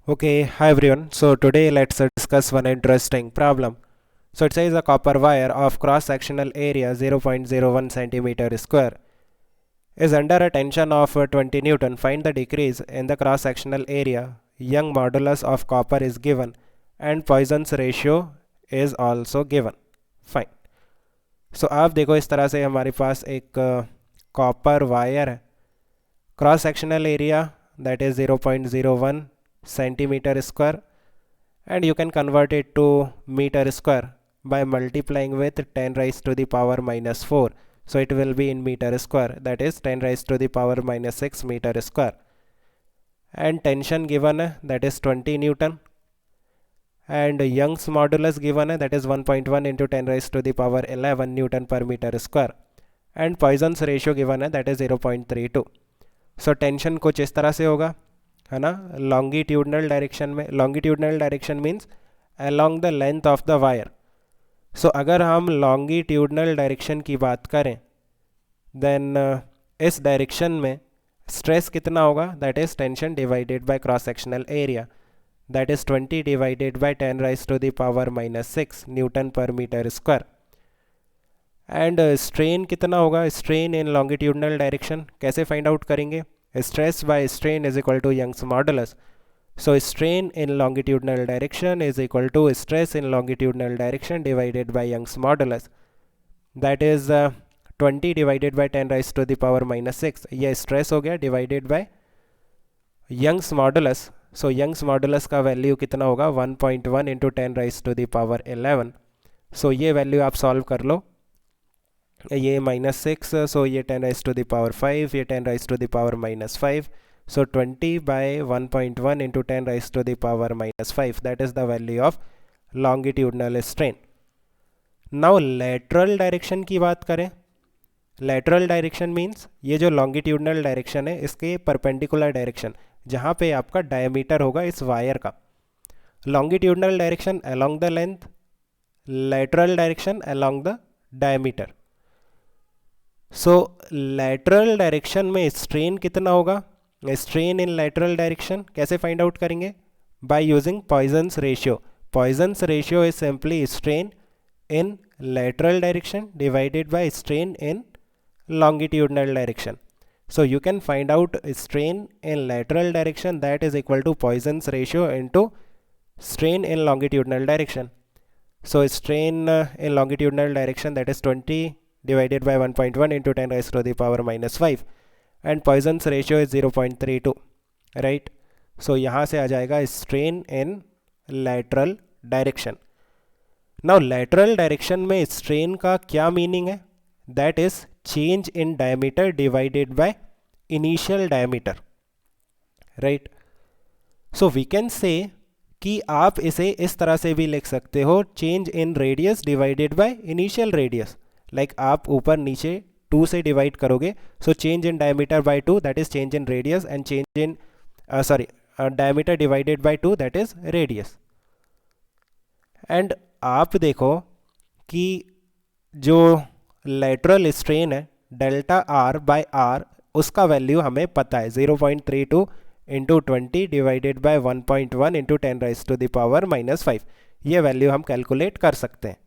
Okay, hi everyone. So today let's discuss one interesting problem. So it says a copper wire of cross-sectional area 0.01 centimeter square is under a tension of 20 Newton. Find the decrease in the cross-sectional area. Young modulus of copper is given and Poisson's ratio is also given. Fine. So आप देखो इस तरह से हमारे पास एक copper wire है. Cross sectional area that is 0.01 centimeter square, and you can convert it to meter square by multiplying with 10 raised to the power minus 4. So it will be in meter square, that is 10 raised to the power minus 6 meter square. And tension given है, that is 20 Newton. And Young's modulus given है, that is 1.1 into 10 raised to the power 11 Newton per meter square. And Poisson's ratio given है, that is 0.32. So tension कुछ इस तरह से होगा, है ना, लॉन्गिट्यूडनल डायरेक्शन में. Longitudinal direction means along the length of the wire. So अगर हम लॉन्गिट्यूडनल डायरेक्शन की बात करें देन इस डायरेक्शन में स्ट्रेस कितना होगा, that is tension divided by cross sectional area, that is 20 divided by 10 raise to the power minus 6 newton per metre square. And strain कितना होगा, स्ट्रेन इन लॉन्गिट्यूडनल डायरेक्शन कैसे फाइंड आउट करेंगे, stress by strain is equal to Young's modulus. So strain in longitudinal direction is equal to stress in longitudinal direction divided by Young's modulus, that is 20 divided by 10 raise to the power minus 6. यह stress हो गया divided by Young's modulus. So Young's modulus का value कितना होगा, 1.1 into 10 raise to the power 11. So ये value आप solve कर लो. ये माइनस 6, सो ये 10 राइज टू द पावर 5, ये 10 raise to the power minus 5. So 20 by 1.1 into 10 raise to the power minus 5, that is the value of longitudinal strain. Now lateral direction की बात करें. Lateral direction means ये जो longitudinal direction है इसके perpendicular direction जहाँ पे आपका डायमीटर होगा इस वायर का. Longitudinal direction along the length, lateral direction along the diameter. So lateral direction में स्ट्रेन कितना होगा, स्ट्रेन इन लेटरल डायरेक्शन कैसे फाइंड आउट करेंगे, by using Poisson's ratio. Poisson's ratio is simply strain in lateral direction divided by strain in longitudinal direction. So you can find out strain in lateral direction, that is equal to Poisson's ratio into strain in longitudinal direction. So strain in longitudinal direction, that is 20 divided by 1.1 into 10 raised to the power minus 5, and Poisson's ratio is 0.32, right? So यहाँ से आ जाएगा strain in lateral direction. Now lateral direction में strain का क्या meaning है, that is change in diameter divided by initial diameter, right. So we can say कि आप इसे इस तरह से भी लिख सकते हो, change in radius divided by initial radius. Like आप ऊपर नीचे 2 से डिवाइड करोगे, so change in diameter by 2, that is change in radius, and change in diameter divided by 2, that is radius. And आप देखो कि जो लेटरल स्ट्रेन है डेल्टा आर बाय आर, उसका वैल्यू हमें पता है 0.32 into 20 divided by 1.1 into 10 raise to the power minus 5. ये वैल्यू हम कैलकुलेट कर सकते हैं.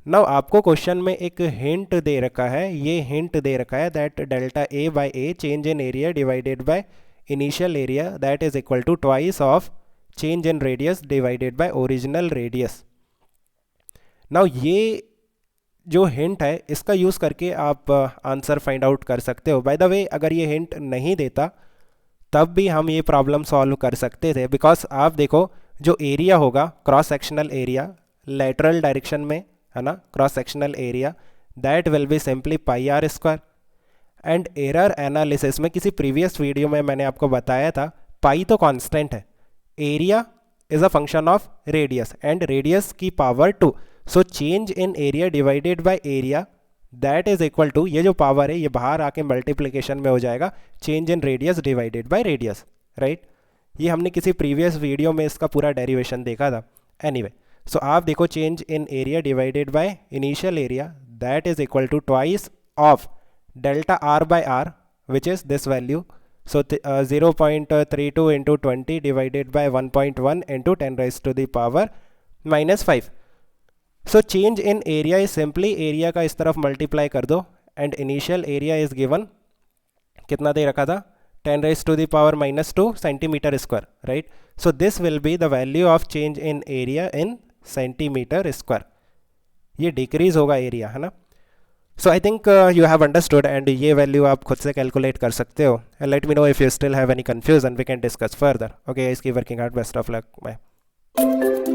नाउ आपको क्वेश्चन में एक हिंट दे रखा है, ये हिंट दे रखा है that delta A by A change in area divided by initial area, that is equal to twice of change in radius divided by original radius. Now ये जो हिंट है इसका यूज़ करके आप आंसर फाइंड आउट कर सकते हो. By the way अगर ये हिंट नहीं देता तब भी हम ये प्रॉब्लम सॉल्व कर सकते थे, बिकॉज आप देखो जो एरिया होगा cross sectional area lateral direction में, है ना, cross sectional area that will be simply pi r square. And error analysis में किसी प्रीवियस वीडियो में मैंने आपको बताया था पाई तो कांस्टेंट है, area is a function of radius and radius की power 2. So change in area divided by area that is equal to, ये जो पावर है ये बाहर आके मल्टीप्लिकेशन में हो जाएगा change in radius divided by radius, right. ये हमने किसी प्रीवियस वीडियो में इसका पूरा डेरिवेशन देखा था. एनीवे, सो आप देखो change in area divided by initial area that is equal to twice of delta r by r which is this value. So 0.32 into 20 divided by 1.1 into 10 raised to the power minus 5. So change in area is simply area का इस तरफ multiply कर दो and initial area is given, कितना दे रखा था, 10 raised to the power minus 2 centimeter square, right? So this will be the value of change in area in centimeter square. ये decrease होगा area, है ना? So I think you have understood, and ये value आप खुद से calculate कर सकते हो. And let me know if you still have any confusion. We can discuss further. Okay guys, keep working hard. Best of luck. Bye.